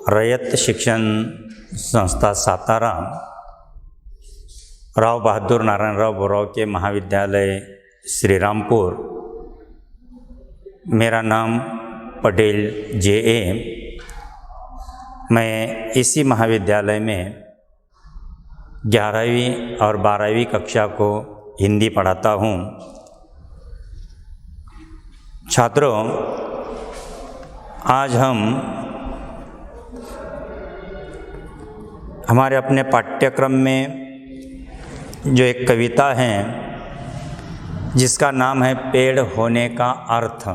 रयत शिक्षण संस्था सातारा राव बहादुर नारायणराव बोराव के महाविद्यालय श्रीरामपुर। मेरा नाम पटेल जे.ए. मैं इसी महाविद्यालय में 11वीं और 12वीं कक्षा को हिंदी पढ़ाता हूँ। छात्रों, आज हम हमारे अपने पाठ्यक्रम में जो एक कविता है जिसका नाम है पेड़ होने का अर्थ,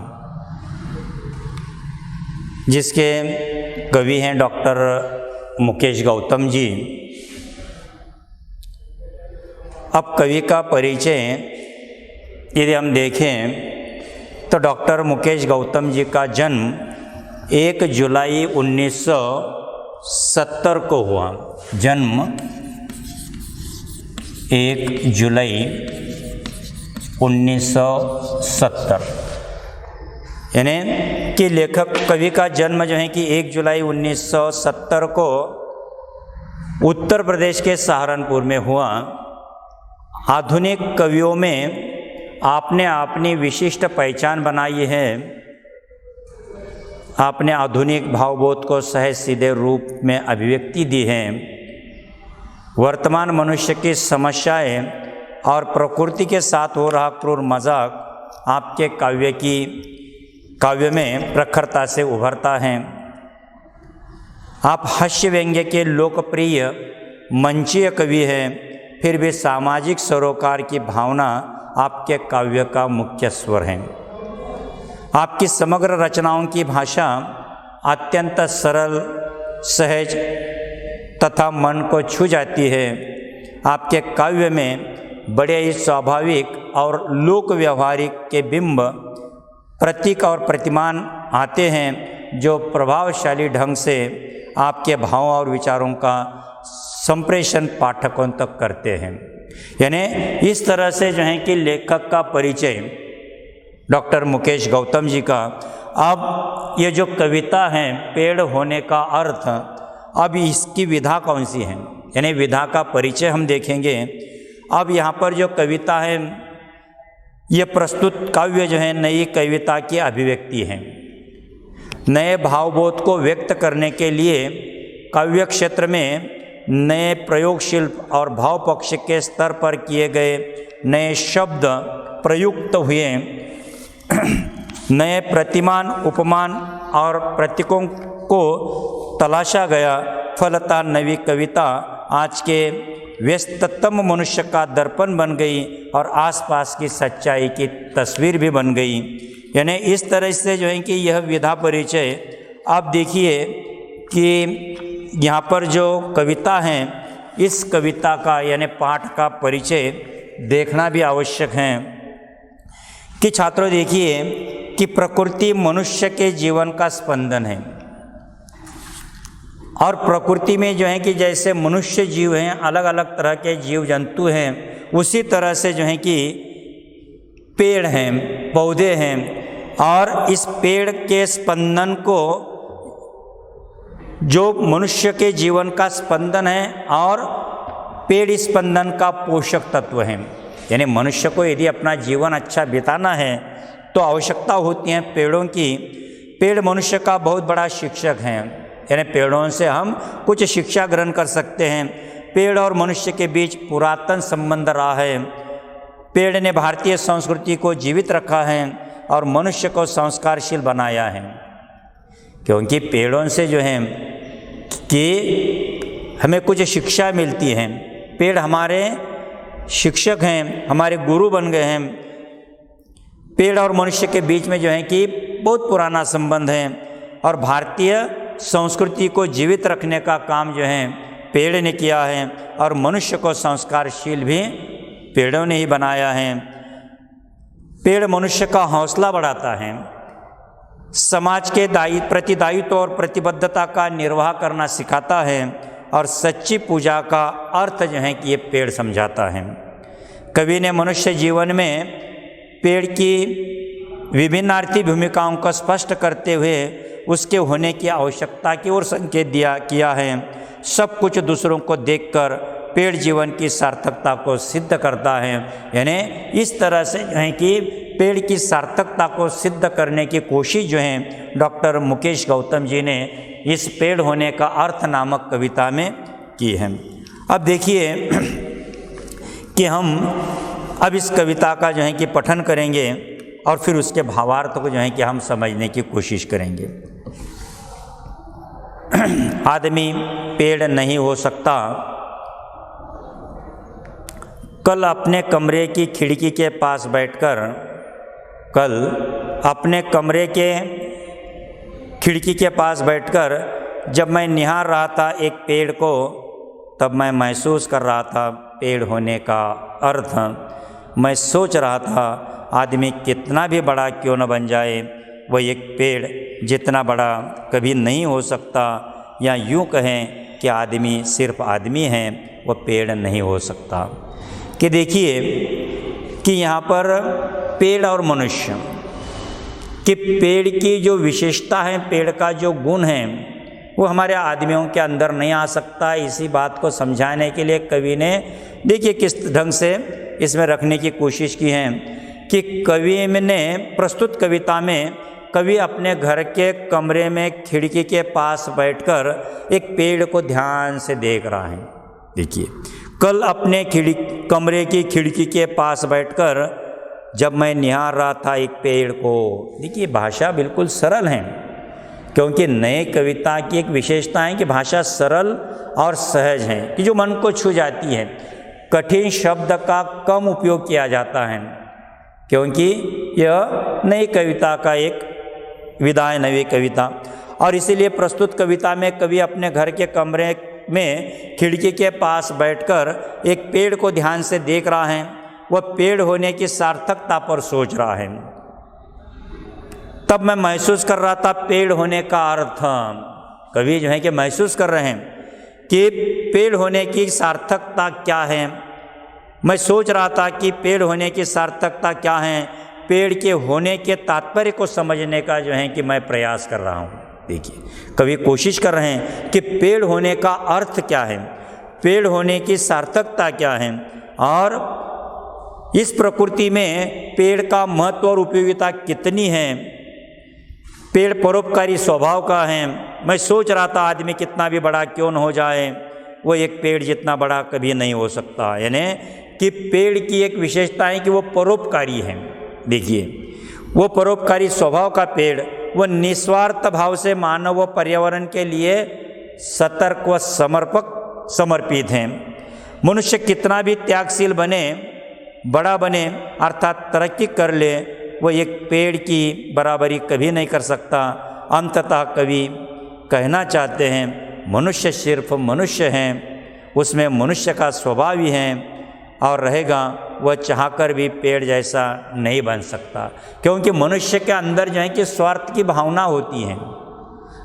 जिसके कवि हैं डॉक्टर मुकेश गौतम जी। अब कवि का परिचय यदि हम देखें तो डॉक्टर मुकेश गौतम जी का जन्म 1 जुलाई 1970 को हुआ। जन्म 1 जुलाई 1970, यानी कि लेखक कवि का जन्म जो है कि 1 जुलाई 1970 को उत्तर प्रदेश के सहारनपुर में हुआ। आधुनिक कवियों में आपने अपनी विशिष्ट पहचान बनाई है। आपने आधुनिक भावबोध को सहज सीधे रूप में अभिव्यक्ति दी है। वर्तमान मनुष्य की समस्याएं और प्रकृति के साथ हो रहा क्रूर मजाक आपके काव्य में प्रखरता से उभरता है। आप हास्य व्यंग्य के लोकप्रिय मंचीय कवि हैं, फिर भी सामाजिक सरोकार की भावना आपके काव्य का मुख्य स्वर है। आपकी समग्र रचनाओं की भाषा अत्यंत सरल, सहज तथा मन को छू जाती है। आपके काव्य में बड़े ही स्वाभाविक और लोक व्यवहारिक के बिंब, प्रतीक और प्रतिमान आते हैं जो प्रभावशाली ढंग से आपके भावों और विचारों का संप्रेषण पाठकों तक करते हैं। यानी इस तरह से जो है कि लेखक का परिचय डॉक्टर मुकेश गौतम जी का। अब ये जो कविता है पेड़ होने का अर्थ, अब इसकी विधा कौन सी है, यानी विधा का परिचय हम देखेंगे। अब यहाँ पर जो कविता है, ये प्रस्तुत काव्य जो है नई कविता की अभिव्यक्ति है। नए भावबोध को व्यक्त करने के लिए काव्य क्षेत्र में नए प्रयोगशील और भाव पक्ष के स्तर पर किए गए नए शब्द प्रयुक्त हुए। नए प्रतिमान, उपमान और प्रतीकों को तलाशा गया। फलतः नवी कविता आज के व्यस्ततम मनुष्य का दर्पण बन गई और आसपास की सच्चाई की तस्वीर भी बन गई। यानी इस तरह से जो है कि यह विधा परिचय, आप देखिए कि यहाँ पर जो कविता है, इस कविता का यानी पाठ का परिचय देखना भी आवश्यक है कि छात्रों देखिए कि प्रकृति मनुष्य के जीवन का स्पंदन है। और प्रकृति में जो है कि जैसे मनुष्य जीव हैं, अलग अलग तरह के जीव जंतु हैं, उसी तरह से जो है कि पेड़ हैं, पौधे हैं। और इस पेड़ के स्पंदन को, जो मनुष्य के जीवन का स्पंदन है, और पेड़ इस स्पंदन का पोषक तत्व है। यानी मनुष्य को यदि अपना जीवन अच्छा बिताना है तो आवश्यकता होती है पेड़ों की। पेड़ मनुष्य का बहुत बड़ा शिक्षक है, यानी पेड़ों से हम कुछ शिक्षा ग्रहण कर सकते हैं। पेड़ और मनुष्य के बीच पुरातन संबंध रहा है। पेड़ ने भारतीय संस्कृति को जीवित रखा है और मनुष्य को संस्कारशील बनाया है, क्योंकि पेड़ों से जो है कि हमें कुछ शिक्षा मिलती है। पेड़ हमारे शिक्षक हैं, हमारे गुरु बन गए हैं। पेड़ और मनुष्य के बीच में जो है कि बहुत पुराना संबंध है, और भारतीय संस्कृति को जीवित रखने का काम जो है पेड़ ने किया है, और मनुष्य को संस्कारशील भी पेड़ों ने ही बनाया है। पेड़ मनुष्य का हौसला बढ़ाता है, समाज के प्रति दायित्व और प्रतिबद्धता का निर्वाह करना सिखाता है, और सच्ची पूजा का अर्थ जो है कि ये पेड़ समझाता है। कवि ने मनुष्य जीवन में पेड़ की विभिन्नार्थी भूमिकाओं को स्पष्ट करते हुए उसके होने की आवश्यकता की ओर संकेत किया है। सब कुछ दूसरों को देखकर पेड़ जीवन की सार्थकता को सिद्ध करता है। यानी इस तरह से जो है कि पेड़ की सार्थकता को सिद्ध करने की कोशिश जो है डॉक्टर मुकेश गौतम जी ने इस पेड़ होने का अर्थ नामक कविता में की है। अब देखिए कि हम अब इस कविता का जो है कि पठन करेंगे और फिर उसके भावार्थ को जो है कि हम समझने की कोशिश करेंगे। आदमी पेड़ नहीं हो सकता। कल अपने कमरे की खिड़की के पास बैठकर खिड़की के पास बैठकर जब मैं निहार रहा था एक पेड़ को, तब मैं महसूस कर रहा था पेड़ होने का अर्थ। मैं सोच रहा था आदमी कितना भी बड़ा क्यों न बन जाए, वह एक पेड़ जितना बड़ा कभी नहीं हो सकता। या यूँ कहें कि आदमी सिर्फ आदमी है, वह पेड़ नहीं हो सकता। कि देखिए कि यहाँ पर पेड़ और मनुष्य कि पेड़ की जो विशेषता है, पेड़ का जो गुण है, वो हमारे आदमियों के अंदर नहीं आ सकता। इसी बात को समझाने के लिए कवि ने देखिए किस ढंग से इसमें रखने की कोशिश की है कि कवि ने प्रस्तुत कविता में कवि अपने घर के कमरे में खिड़की के पास बैठकर एक पेड़ को ध्यान से देख रहा है। देखिए, कल अपने कमरे की खिड़की के पास बैठकर जब मैं निहार रहा था एक पेड़ को। देखिए, भाषा बिल्कुल सरल है, क्योंकि नए कविता की एक विशेषता है कि भाषा सरल और सहज है, कि जो मन को छू जाती है। कठिन शब्द का कम उपयोग किया जाता है, क्योंकि यह नई कविता का एक विधा है, नई कविता। और इसीलिए प्रस्तुत कविता में कवि अपने घर के कमरे में खिड़की के पास बैठकर एक पेड़ को ध्यान से देख रहा है। वह पेड़ होने की सार्थकता पर सोच रहा है। तब मैं महसूस कर रहा था पेड़ होने का अर्थ। कवि जो है कि महसूस कर रहे हैं कि पेड़ होने की सार्थकता क्या है। मैं सोच रहा था कि पेड़ होने की सार्थकता क्या है। पेड़ के होने के तात्पर्य को समझने का जो है कि मैं प्रयास कर रहा हूँ। देखिए, कवि कोशिश कर रहे हैं कि पेड़ होने का अर्थ क्या है, पेड़ होने की सार्थकता क्या है, और इस प्रकृति में पेड़ का महत्व और उपयोगिता कितनी है। पेड़ परोपकारी स्वभाव का है। मैं सोच रहा था आदमी कितना भी बड़ा क्यों न हो जाए, वो एक पेड़ जितना बड़ा कभी नहीं हो सकता। यानी कि पेड़ की एक विशेषता है कि वो परोपकारी है। देखिए, वो परोपकारी स्वभाव का पेड़, वो निस्वार्थ भाव से मानव व पर्यावरण के लिए सतर्क व समर्पित हैं। मनुष्य कितना भी त्यागशील बने, बड़ा बने, अर्थात तरक्की कर ले, वो एक पेड़ की बराबरी कभी नहीं कर सकता। अंततः कवि कहना चाहते हैं मनुष्य सिर्फ मनुष्य हैं, उसमें मनुष्य का स्वभाव ही है और रहेगा। वह चाहकर भी पेड़ जैसा नहीं बन सकता, क्योंकि मनुष्य के अंदर जो है कि स्वार्थ की भावना होती है,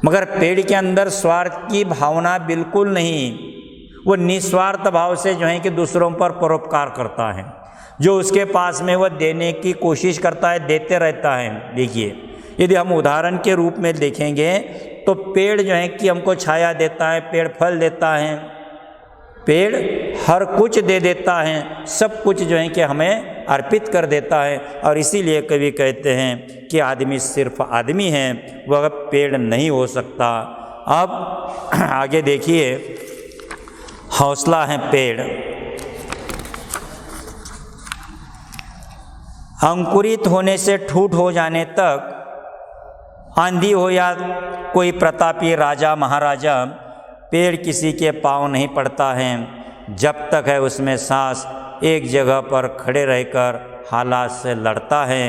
मगर पेड़ के अंदर स्वार्थ की भावना बिल्कुल नहीं। वो निस्वार्थ भाव से जो है कि दूसरों पर परोपकार करता है। जो उसके पास में वह देने की कोशिश करता है, देते रहता है। देखिए, यदि हम उदाहरण के रूप में देखेंगे तो पेड़ जो है कि हमको छाया देता है, पेड़ फल देता है, पेड़ हर कुछ दे देता है, सब कुछ जो है कि हमें अर्पित कर देता है। और इसीलिए कवि कहते हैं कि आदमी सिर्फ आदमी है, वह पेड़ नहीं हो सकता। अब आगे देखिए, हौसला है पेड़। अंकुरित होने से ठूठ हो जाने तक, आंधी हो या कोई प्रतापी राजा महाराजा, पेड़ किसी के पाँव नहीं पड़ता है। जब तक है उसमें सांस, एक जगह पर खड़े रहकर हालात से लड़ता है।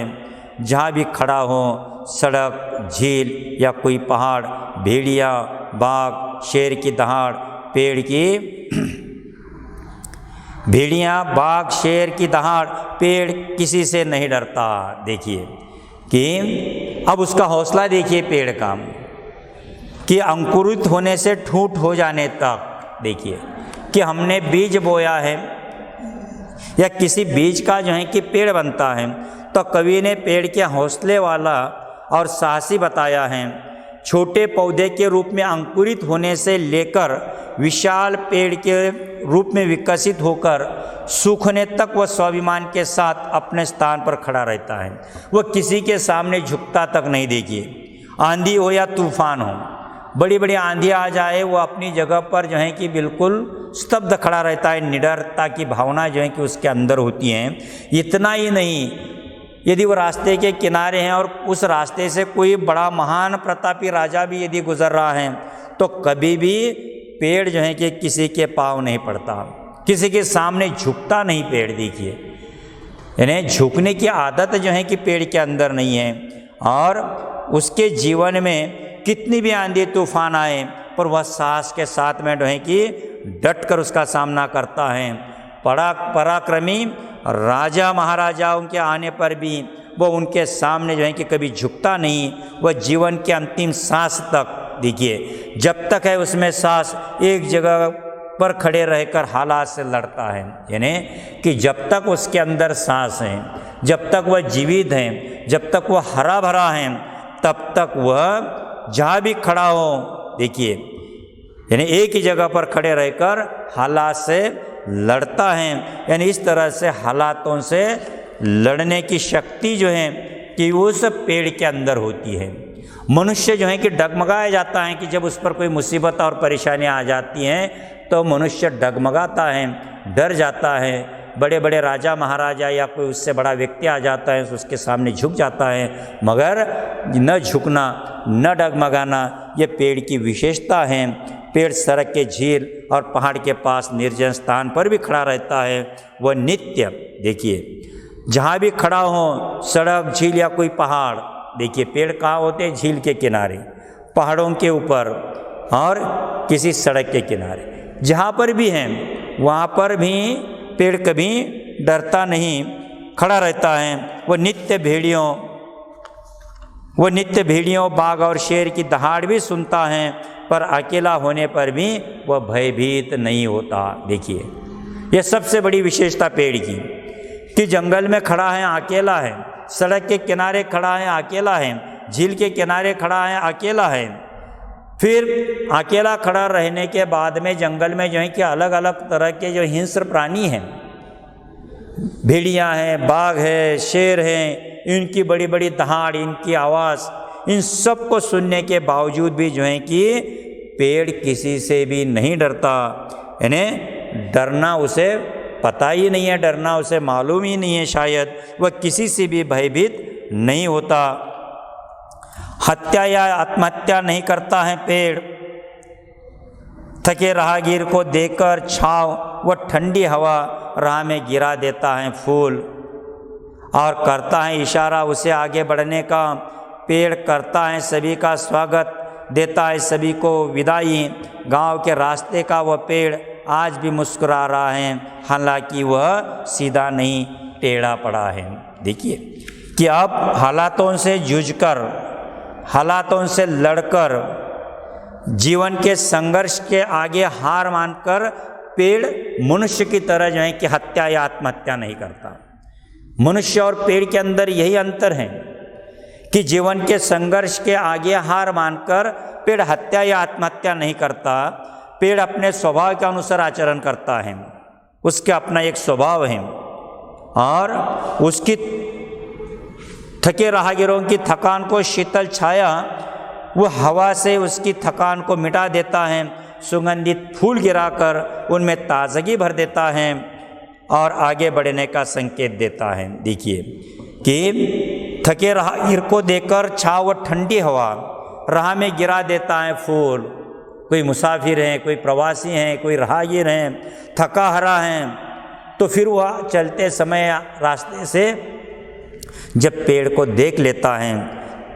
जहाँ भी खड़ा हो, सड़क, झील या कोई पहाड़, भेड़िया, बाघ, शेर की दहाड़, पेड़ की भेड़िया, बाघ, शेर की दहाड़, पेड़ किसी से नहीं डरता। देखिए कि अब उसका हौसला देखिए पेड़ का, कि अंकुरित होने से ठूठ हो जाने तक। देखिए कि हमने बीज बोया है या किसी बीज का जो है कि पेड़ बनता है, तो कवि ने पेड़ के हौसले वाला और साहसी बताया है छोटे पौधे के रूप में अंकुरित होने से लेकर विशाल पेड़ के रूप में विकसित होकर सूखने तक वह स्वाभिमान के साथ अपने स्थान पर खड़ा रहता है। वह किसी के सामने झुकता तक नहीं। देखिए, आंधी हो या तूफान हो, बड़ी बड़ी आंधी आ जाए, वो अपनी जगह पर जो है कि बिल्कुल स्तब्ध खड़ा रहता है। निडरता की भावना जो है कि उसके अंदर होती है। इतना ही नहीं, यदि वो रास्ते के किनारे हैं और उस रास्ते से कोई बड़ा महान प्रतापी राजा भी यदि गुजर रहा है तो कभी भी पेड़ जो है कि किसी के पाँव नहीं पड़ता, किसी के सामने झुकता नहीं पेड़। देखिए, यानी झुकने की आदत जो है कि पेड़ के अंदर नहीं है। और उसके जीवन में कितनी भी आंधी तूफान आए पर वह साहस के साथ में जो है कि डट कर उसका सामना करता है। पराक्रमी राजा महाराजाओं के आने पर भी वो उनके सामने जो है कि कभी झुकता नहीं। वह जीवन के अंतिम सांस तक, देखिए, जब तक है उसमें सांस, एक जगह पर खड़े रहकर हालात से लड़ता है। यानी कि जब तक उसके अंदर सांस है, जब तक वह जीवित है, जब तक वह हरा भरा है, तब तक वह जहाँ भी खड़ा हो, देखिए, यानी एक ही जगह पर खड़े रहकर हालात से लड़ता है। यानी इस तरह से हालातों से लड़ने की शक्ति जो है कि उस पेड़ के अंदर होती है। मनुष्य जो है कि डगमगाया जाता है कि जब उस पर कोई मुसीबत और परेशानियाँ आ जाती हैं तो मनुष्य डगमगाता है, डर जाता है। बड़े बड़े राजा महाराजा या कोई उससे बड़ा व्यक्ति आ जाता है तो उसके सामने झुक जाता है, मगर न झुकना, न डगमगाना, ये पेड़ की विशेषता है। पेड़ सड़क के, झील और पहाड़ के पास निर्जन स्थान पर भी खड़ा रहता है। वह नित्य, देखिए, जहाँ भी खड़ा हो, सड़क, झील या कोई पहाड़, देखिए, पेड़ कहाँ होते हैं? झील के किनारे, पहाड़ों के ऊपर और किसी सड़क के किनारे, जहाँ पर भी हैं वहाँ पर भी पेड़ कभी डरता नहीं, खड़ा रहता है। वो नित्य भेड़ियों, बाघ और शेर की दहाड़ भी सुनता है, पर अकेला होने पर भी वह भयभीत नहीं होता। देखिए, यह सबसे बड़ी विशेषता पेड़ की, कि जंगल में खड़ा है, अकेला है, सड़क के किनारे खड़ा है, अकेला है, झील के किनारे खड़ा है, अकेला है। फिर अकेला खड़ा रहने के बाद में जंगल में जो है कि अलग अलग तरह के जो हिंस्र प्राणी हैं, भेड़ियाँ हैं, बाघ है, शेर हैं, इनकी बड़ी बड़ी दहाड़, इनकी आवाज़, इन सब को सुनने के बावजूद भी जो है कि पेड़ किसी से भी नहीं डरता। यानी डरना उसे पता ही नहीं है, डरना उसे मालूम ही नहीं है, शायद वह किसी से भी भयभीत नहीं होता। हत्या या आत्महत्या नहीं करता है पेड़। थके राहगीर को देकर छांव व ठंडी हवा राह में गिरा देता है फूल, और करता है इशारा उसे आगे बढ़ने का। पेड़ करता है सभी का स्वागत, देता है सभी को विदाई। गांव के रास्ते का वह पेड़ आज भी मुस्कुरा रहा है, हालांकि वह सीधा नहीं, टेढ़ा पड़ा है। देखिए कि अब हालातों से जूझकर, हालातों से लड़कर, जीवन के संघर्ष के आगे हार मानकर पेड़ मनुष्य की तरह जो है कि हत्या या आत्महत्या नहीं करता। मनुष्य और पेड़ के अंदर यही अंतर है कि जीवन के संघर्ष के आगे हार मानकर पेड़ हत्या या आत्महत्या नहीं करता। पेड़ अपने स्वभाव के अनुसार आचरण करता है, उसका अपना एक स्वभाव है, और उसकी थके राहगीरों की थकान को शीतल छाया वो हवा से उसकी थकान को मिटा देता है। सुगंधित फूल गिराकर उनमें ताजगी भर देता है और आगे बढ़ने का संकेत देता है। देखिए कि थके राहगीर को देकर छाव व ठंडी हवा राह में गिरा देता है फूल। कोई मुसाफिर हैं, कोई प्रवासी हैं, कोई राहगीर हैं, थका हरा हैं, तो फिर वह चलते समय रास्ते से जब पेड़ को देख लेता है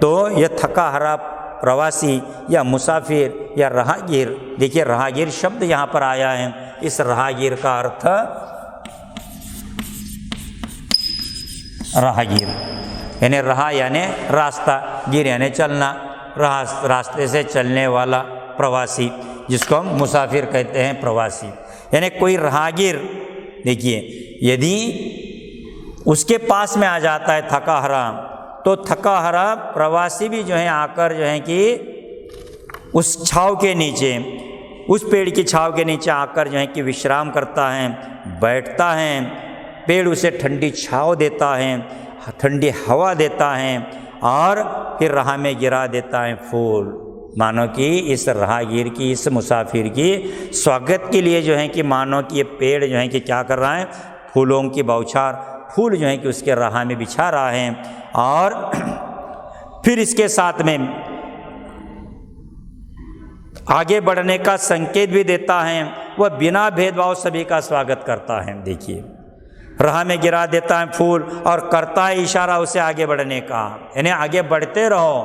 तो यह थका हरा प्रवासी या मुसाफिर या राहगीर, देखिए राहगीर शब्द यहाँ पर आया है, इस राहगीर का अर्थ राहगीर यानी राह यानी रास्ता, गिर यानी चलना, रास्ते से चलने वाला प्रवासी, जिसको हम मुसाफिर कहते हैं, प्रवासी। यानी कोई राहगीर, देखिए यदि उसके पास में आ जाता है थका हरा, तो थका हरा प्रवासी भी जो है आकर जो है कि उस छाँव के नीचे, उस पेड़ की छाँव के नीचे आकर जो है कि विश्राम करता है, बैठता है। पेड़ उसे ठंडी छाँव देता है, ठंडी हवा देता है और फिर राह में गिरा देता है फूल। मानो कि इस राहगीर की, इस मुसाफिर की स्वागत के लिए जो है कि मानो कि ये पेड़ जो है कि क्या कर रहा है, फूलों की बौछार, फूल जो है कि उसके राह में बिछा रहा है। और फिर इसके साथ में आगे बढ़ने का संकेत भी देता है। वह बिना भेदभाव सभी का स्वागत करता है। देखिए, राह में गिरा देता है फूल और करता है इशारा उसे आगे बढ़ने का, यानी आगे बढ़ते रहो,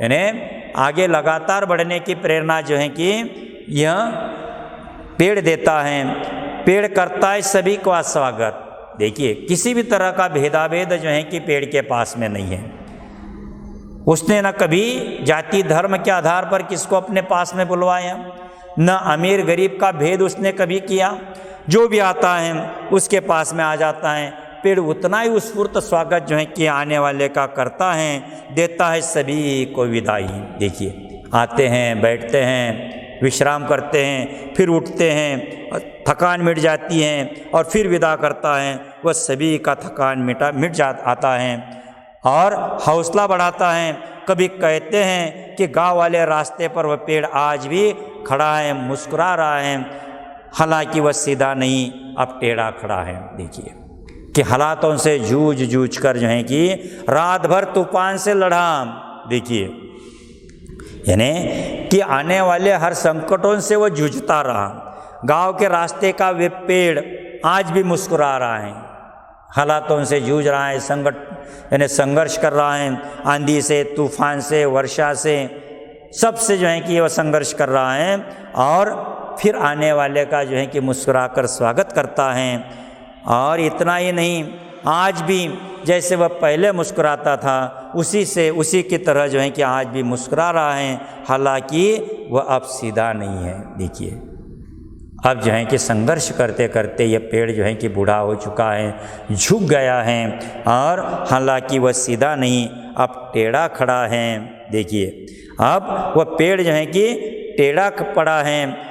यानी आगे लगातार बढ़ने की प्रेरणा जो है कि यह पेड़ देता है। पेड़ करता है सभी का स्वागत। देखिए, किसी भी तरह का भेदाभेद जो है कि पेड़ के पास में नहीं है। उसने न कभी जाति धर्म के आधार पर किसको अपने पास में बुलवाया, न अमीर गरीब का भेद उसने कभी किया। जो भी आता है उसके पास में आ जाता है। पेड़ उतना ही उत्स्फूर्त स्वागत जो है कि आने वाले का करता है, देता है सभी को विदाई। देखिए, आते हैं, बैठते हैं, विश्राम करते हैं, फिर उठते हैं, थकान मिट जाती है और फिर विदा करता है। वह सभी का थकान मिट आता है और हौसला बढ़ाता है। कभी कहते हैं कि गांव वाले रास्ते पर वह पेड़ आज भी खड़ा है, मुस्कुरा रहा है, हालांकि वह सीधा नहीं, अब टेढ़ा खड़ा है। देखिए कि हालातों से जूझ कर जो है कि रात भर तूफान से लड़ा। देखिए, यानी कि आने वाले हर संकटों से वो जूझता रहा। गांव के रास्ते का वे पेड़ आज भी मुस्कुरा रहा है, हालातों से जूझ रहा है, संघर्ष कर रहा है, आंधी से, तूफान से, वर्षा से, सबसे जो है कि वह संघर्ष कर रहा है और फिर आने वाले का जो है कि मुस्कुराकर स्वागत करता है। और इतना ही नहीं, आज भी जैसे वह पहले मुस्कुराता था उसी की तरह जो है कि आज भी मुस्कुरा रहा है, हालांकि वह अब सीधा नहीं है। देखिए, अब जो है कि संघर्ष करते करते यह पेड़ जो है कि बूढ़ा हो चुका है, झुक गया है और हालांकि वह सीधा नहीं, अब टेढ़ा खड़ा है। देखिए, अब वह पेड़ जो है कि टेढ़ा पड़ा है।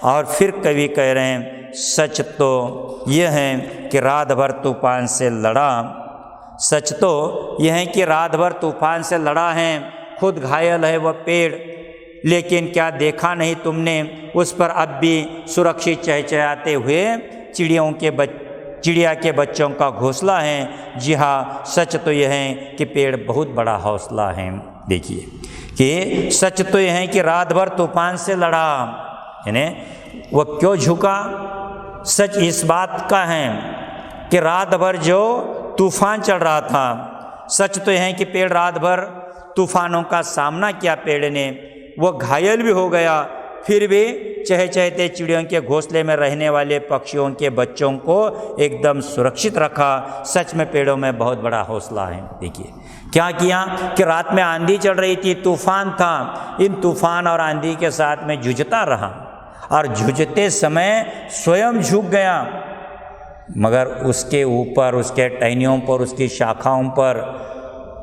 और फिर कवि कह रहे हैं, सच तो यह है कि रात भर तूफान से लड़ा। सच तो यह है कि रात भर तूफान से लड़ा है, खुद घायल है वह पेड़, लेकिन क्या देखा नहीं तुमने उस पर अब भी सुरक्षित चहचहाते हुए चिड़िया के बच्चों का घोंसला है। जी हाँ, सच तो यह है कि पेड़ बहुत बड़ा हौसला है। देखिए कि सच तो यह है कि रात भर तूफान से लड़ा, यानी वह क्यों झुका। सच इस बात का है कि रात भर जो तूफान चल रहा था, सच तो यह है कि पेड़ रात भर तूफानों का सामना किया पेड़ ने, वह घायल भी हो गया, फिर भी चहचहाते चिड़ियों के घोंसले में रहने वाले पक्षियों के बच्चों को एकदम सुरक्षित रखा। सच में पेड़ों में बहुत बड़ा हौसला है। देखिए क्या किया कि रात में आंधी चल रही थी, तूफान था, इन तूफान और आंधी के साथ में जूझता रहा और जूझते समय स्वयं झुक गया, मगर उसके ऊपर, उसके टहनियों पर, उसकी शाखाओं पर,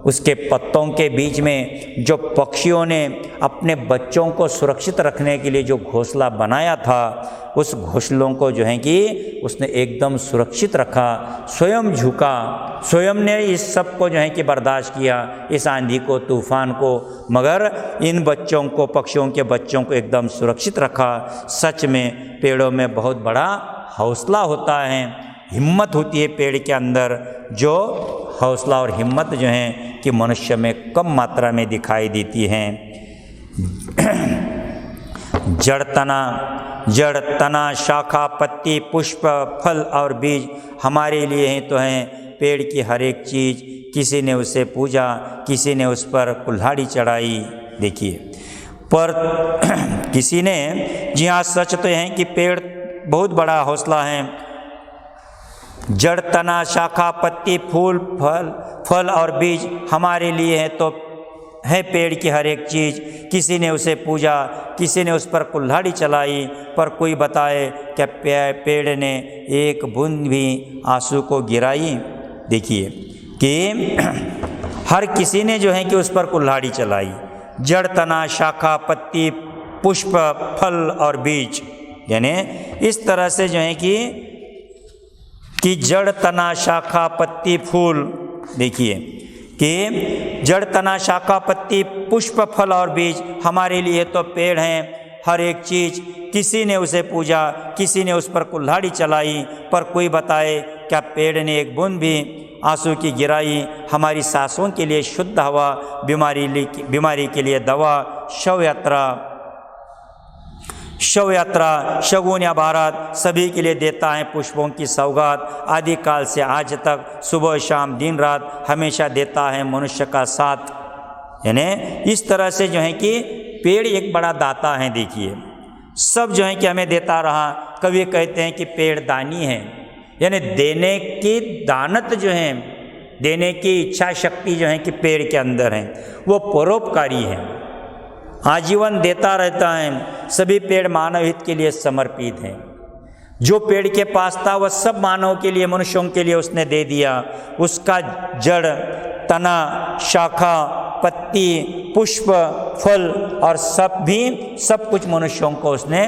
उसके पत्तों के बीच में जो पक्षियों ने अपने बच्चों को सुरक्षित रखने के लिए जो घोंसला बनाया था, उस घोंसलों को जो है कि उसने एकदम सुरक्षित रखा, स्वयं झुका, स्वयं ने इस सब को जो है कि बर्दाश्त किया, इस आंधी को, तूफान को, मगर इन बच्चों को, पक्षियों के बच्चों को एकदम सुरक्षित रखा। सच में पेड़ों में बहुत बड़ा हौसला होता है, हिम्मत होती है पेड़ के अंदर, जो हौसला और हिम्मत जो है कि मनुष्य में कम मात्रा में दिखाई देती हैं। जड़ तना शाखा पत्ती पुष्प फल और बीज हमारे लिए ही तो हैं। पेड़ की हर एक चीज़, किसी ने उसे पूजा, किसी ने उस पर कुल्हाड़ी चढ़ाई। देखिए पर किसी ने, जी हाँ सच तो है कि पेड़ बहुत बड़ा हौसला है। जड़ तना शाखा पत्ती फूल फल और बीज हमारे लिए है तो है पेड़ की हर एक चीज़, किसी ने उसे पूजा, किसी ने उस पर कुल्हाड़ी चलाई, पर कोई बताए क्या पेड़ ने एक बूंद भी आंसू को गिराई। देखिए कि हर किसी ने जो है कि उस पर कुल्हाड़ी चलाई, जड़, तना, शाखा, पत्ती, पुष्प, फल और बीज। यानी इस तरह से जो है कि जड़, तना, शाखा, पत्ती, फूल, देखिए कि जड़, तना, शाखा, पत्ती, पुष्प, फल और बीज हमारे लिए तो पेड़ हैं। हर एक चीज़, किसी ने उसे पूजा, किसी ने उस पर कुल्हाड़ी चलाई, पर कोई बताए क्या पेड़ ने एक बूंद भी आंसू की गिराई। हमारी सांसों के लिए शुद्ध हवा, बीमारी के लिए दवा, शव यात्रा, शगुन या बारात सभी के लिए देता है पुष्पों की सौगात। आदिकाल से आज तक सुबह शाम दिन रात हमेशा देता है मनुष्य का साथ। यानी इस तरह से जो है कि पेड़ एक बड़ा दाता है। देखिए सब जो है कि हमें देता रहा। कवि कहते हैं कि पेड़ दानी है, यानी देने की दानत जो है, देने की इच्छा शक्ति जो है कि पेड़ के अंदर है, वो परोपकारी है, आजीवन देता रहता है। सभी पेड़ मानव हित के लिए समर्पित हैं। जो पेड़ के पास था वह सब मानव के लिए, मनुष्यों के लिए उसने दे दिया। उसका जड़, तना, शाखा, पत्ती, पुष्प, फल और सब कुछ मनुष्यों को उसने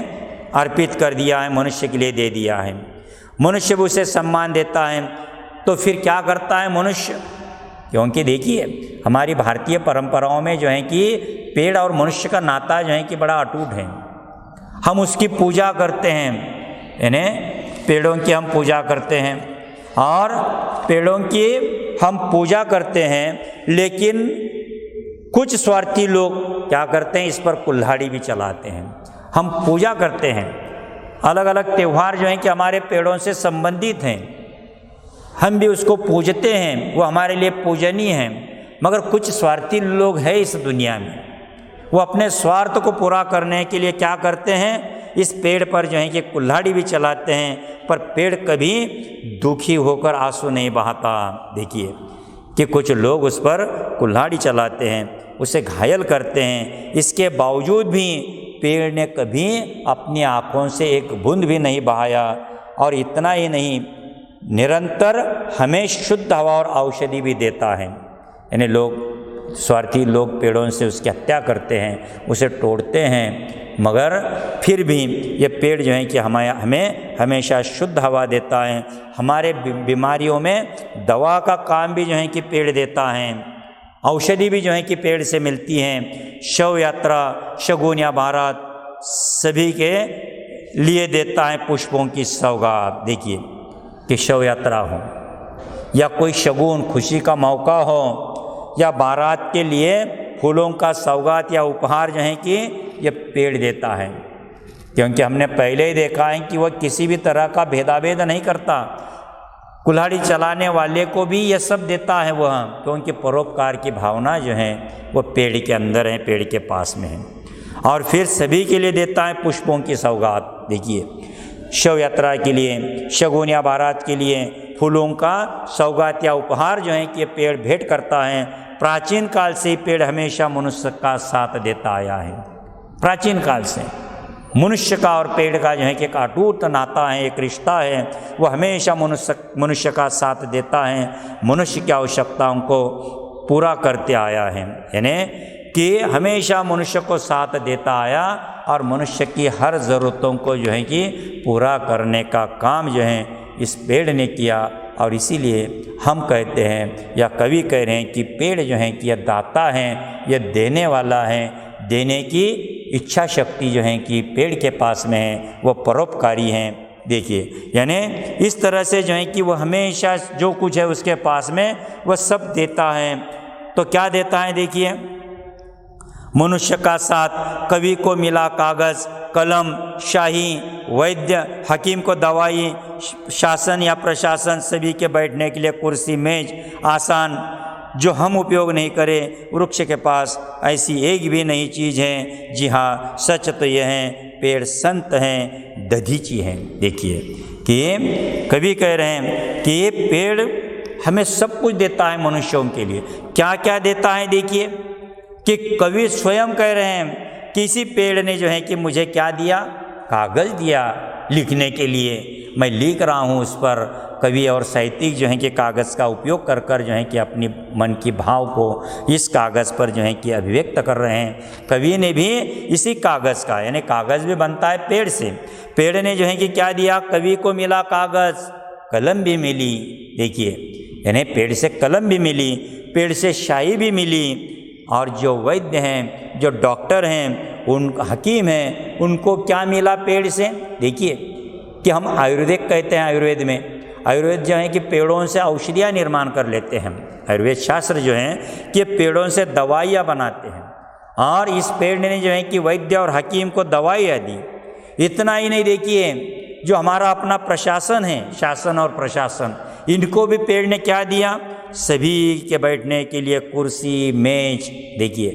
अर्पित कर दिया है, मनुष्य के लिए दे दिया है। मनुष्य भी उसे सम्मान देता है। तो फिर क्या करता है मनुष्य? क्योंकि देखिए हमारी भारतीय परंपराओं में जो है कि पेड़ और मनुष्य का नाता जो है कि बड़ा अटूट है। हम उसकी पूजा करते हैं, यानी पेड़ों की हम पूजा करते हैं और पेड़ों की हम पूजा करते हैं, लेकिन कुछ स्वार्थी लोग क्या करते हैं, इस पर कुल्हाड़ी भी चलाते हैं। हम पूजा करते हैं, अलग अलग त्यौहार जो हैं कि हमारे पेड़ों से संबंधित हैं, हम भी उसको पूजते हैं, वो हमारे लिए पूजनीय हैं। मगर कुछ स्वार्थी लोग हैं इस दुनिया में, वो अपने स्वार्थ को पूरा करने के लिए क्या करते हैं, इस पेड़ पर जो है कि कुल्हाड़ी भी चलाते हैं, पर पेड़ कभी दुखी होकर आंसू नहीं बहाता। देखिए कि कुछ लोग उस पर कुल्हाड़ी चलाते हैं, उसे घायल करते हैं, इसके बावजूद भी पेड़ ने कभी अपनी आँखों से एक बूंद भी नहीं बहाया। और इतना ही नहीं, निरंतर हमें शुद्ध हवा और औषधि भी देता है। यानी लोग, स्वार्थी लोग पेड़ों से उसकी हत्या करते हैं, उसे तोड़ते हैं, मगर फिर भी ये पेड़ जो है कि हमें हमेशा शुद्ध हवा देता है। हमारे बीमारियों में दवा का काम भी जो है कि पेड़ देता है, औषधि भी जो है कि पेड़ से मिलती हैं। शव यात्रा, शगुन या बारात सभी के लिए देता है पुष्पों की सौगात। देखिए कि शव यात्रा हो या कोई शगुन, खुशी का मौका हो, या बारात के लिए फूलों का सौगात या उपहार जो है कि ये पेड़ देता है। क्योंकि हमने पहले ही देखा है कि वह किसी भी तरह का भेदाभेद नहीं करता। कुल्हाड़ी चलाने वाले को भी यह सब देता है वह, क्योंकि परोपकार की भावना जो है वो पेड़ के अंदर है, पेड़ के पास में है। और फिर सभी के लिए देता है पुष्पों की सौगात। देखिए शव यात्रा के लिए, शगुन या बारात के लिए फूलों का सौगात या उपहार जो है कि ये पेड़ भेंट करता है। प्राचीन काल से ही पेड़ हमेशा मनुष्य का साथ देता आया है। प्राचीन काल से मनुष्य का और पेड़ का जो है कि एक अटूट नाता है, एक रिश्ता है, वो हमेशा मनुष्य का साथ देता है, मनुष्य की आवश्यकताओं को पूरा करते आया है। यानी कि हमेशा मनुष्य को साथ देता आया और मनुष्य की हर ज़रूरतों को जो है कि पूरा करने का काम जो है इस पेड़ ने किया। और इसीलिए हम कहते हैं या कवि कह रहे हैं कि पेड़ जो है कि यह दाता है, यह देने वाला है। देने की इच्छा शक्ति जो है कि पेड़ के पास में है, वो परोपकारी हैं। देखिए यानी इस तरह से जो है कि वो हमेशा जो कुछ है उसके पास में वह सब देता है। तो क्या देता है? देखिए मनुष्य का साथ, कवि को मिला कागज़ कलम, शाही, वैद्य, हकीम को दवाई, शासन या प्रशासन, सभी के बैठने के लिए कुर्सी, मेज, आसान, जो हम उपयोग नहीं करें। वृक्ष के पास ऐसी एक भी नई चीज़ है। जी हाँ, सच तो यह है, पेड़ संत हैं, दधीची हैं। देखिए कि कवि कह रहे हैं कि ये पेड़ हमें सब कुछ देता है मनुष्यों के लिए। क्या क्या देता है? देखिए कि कवि स्वयं कह रहे हैं, किसी पेड़ ने जो है कि मुझे क्या दिया? कागज़ दिया लिखने के लिए, मैं लिख रहा हूँ उस पर कवि और साहित्यिक जो हैं कि कागज़ का उपयोग कर कर जो है कि अपनी मन की भाव को इस कागज़ पर जो है कि अभिव्यक्त कर रहे हैं। कवि ने भी इसी कागज़ का, यानी कागज़ भी बनता है पेड़ से, पेड़ ने जो है कि क्या दिया, कवि को मिला कागज़, कलम भी मिली। देखिए, यानी पेड़ से कलम भी मिली, पेड़ से शाही भी मिली, और जो वैद्य हैं, जो डॉक्टर हैं, उन हकीम हैं, उनको क्या मिला पेड़ से। देखिए कि हम आयुर्वेदिक कहते हैं, आयुर्वेद में, आयुर्वेद जो है कि पेड़ों से औषधियाँ निर्माण कर लेते हैं। आयुर्वेद शास्त्र जो है कि पेड़ों से दवाइयाँ बनाते हैं, और इस पेड़ ने जो है कि वैद्य और हकीम को दवाइयाँ दी। इतना ही नहीं, देखिए जो हमारा अपना प्रशासन है, शासन और प्रशासन, इनको भी पेड़ ने क्या दिया, सभी के बैठने के लिए कुर्सी मेज। देखिए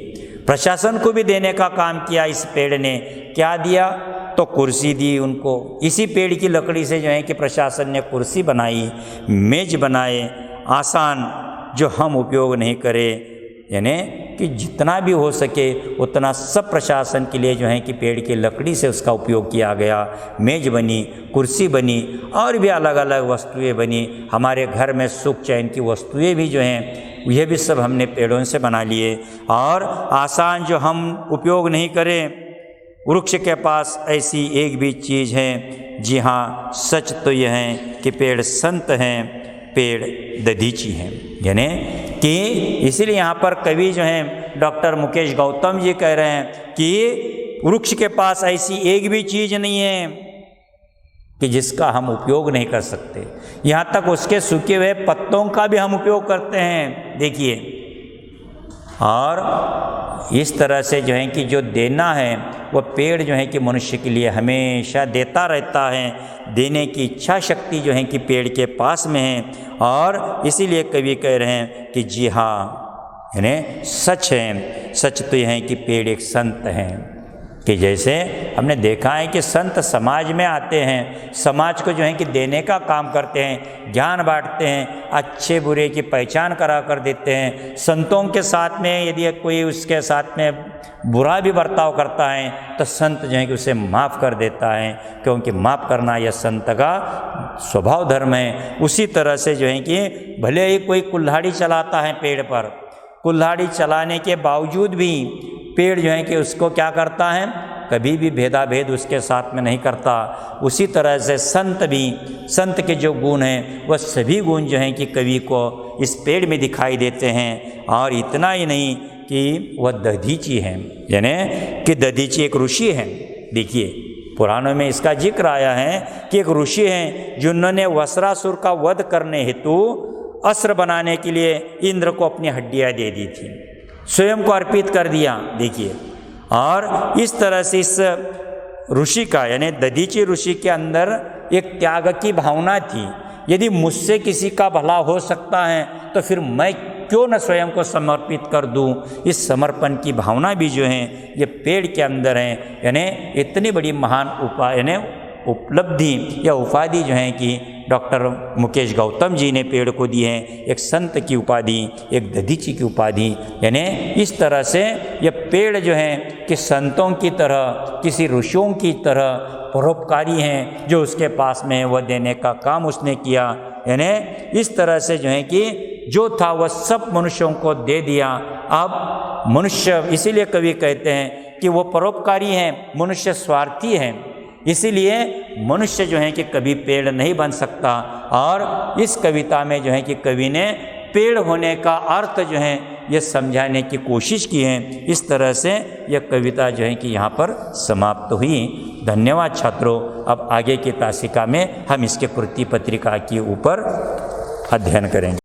प्रशासन को भी देने का काम किया इस पेड़ ने, क्या दिया, तो कुर्सी दी उनको। इसी पेड़ की लकड़ी से जो है कि प्रशासन ने कुर्सी बनाई, मेज बनाए, आसान, जो हम उपयोग नहीं करें, यानी कि जितना भी हो सके उतना सब प्रशासन के लिए जो है कि पेड़ की लकड़ी से उसका उपयोग किया गया। मेज बनी, कुर्सी बनी, और भी अलग अलग वस्तुएं बनी। हमारे घर में सुख चैन की वस्तुएं भी जो हैं यह भी सब हमने पेड़ों से बना लिए। और आसान जो हम उपयोग नहीं करें, वृक्ष के पास ऐसी एक भी चीज़ है। जी हाँ, सच तो यह है कि पेड़ संत हैं, पेड़ दधीची हैं। यानी कि इसीलिए यहाँ पर कवि जो हैं डॉक्टर मुकेश गौतम जी कह रहे हैं कि वृक्ष के पास ऐसी एक भी चीज़ नहीं है कि जिसका हम उपयोग नहीं कर सकते। यहाँ तक उसके सूखे हुए पत्तों का भी हम उपयोग करते हैं। देखिए, और इस तरह से जो है कि जो देना है वह पेड़ जो है कि मनुष्य के लिए हमेशा देता रहता है। देने की इच्छा शक्ति जो है कि पेड़ के पास में है, और इसीलिए कवि कह रहे हैं कि जी हाँ, यानी सच है, सच तो यह है कि पेड़ एक संत हैं। कि जैसे हमने देखा है कि संत समाज में आते हैं, समाज को जो है कि देने का काम करते हैं, ज्ञान बांटते हैं, अच्छे बुरे की पहचान करा कर देते हैं। संतों के साथ में यदि कोई उसके साथ में बुरा भी बर्ताव करता है तो संत जो है कि उसे माफ़ कर देता है, क्योंकि माफ़ करना यह संत का स्वभाव धर्म है। उसी तरह से जो है कि भले ही कोई कुल्हाड़ी चलाता है पेड़ पर, कुल्हाड़ी चलाने के बावजूद भी पेड़ जो है कि उसको क्या करता है, कभी भी भेदाभेद उसके साथ में नहीं करता। उसी तरह से संत भी, संत के जो गुण हैं वह सभी गुण जो हैं कि कवि को इस पेड़ में दिखाई देते हैं। और इतना ही नहीं कि वह दधीची है, यानी कि दधीची एक ऋषि है। देखिए पुराणों में इसका जिक्र आया है कि एक ऋषि हैं जिन्होंने वस्त्रासुर का वध करने हेतु अस्त्र बनाने के लिए इंद्र को अपनी हड्डियाँ दे दी थी, स्वयं को अर्पित कर दिया। देखिए, और इस तरह से इस ऋषि का, यानी दधीची ऋषि के अंदर एक त्याग की भावना थी। यदि मुझसे किसी का भला हो सकता है तो फिर मैं क्यों न स्वयं को समर्पित कर दूं। इस समर्पण की भावना भी जो है ये पेड़ के अंदर है। यानी इतनी बड़ी महान यानी उपलब्धि या उपाधि जो है कि डॉक्टर मुकेश गौतम जी ने पेड़ को दी है, एक संत की उपाधि, एक दधीची की उपाधि। यानी इस तरह से ये पेड़ जो है कि संतों की तरह, किसी ऋषियों की तरह परोपकारी हैं, जो उसके पास में वह देने का काम उसने किया। यानी इस तरह से जो है कि जो था वह सब मनुष्यों को दे दिया। अब मनुष्य, इसीलिए कवि कहते हैं कि वो परोपकारी हैं, मनुष्य स्वार्थी हैं। इसीलिए मनुष्य जो है कि कभी पेड़ नहीं बन सकता। और इस कविता में जो है कि कवि ने पेड़ होने का अर्थ जो है ये समझाने की कोशिश की है। इस तरह से यह कविता जो है कि यहाँ पर समाप्त हुई। धन्यवाद छात्रों। अब आगे की तासिका में हम इसके कृति पत्रिका के ऊपर अध्ययन करेंगे।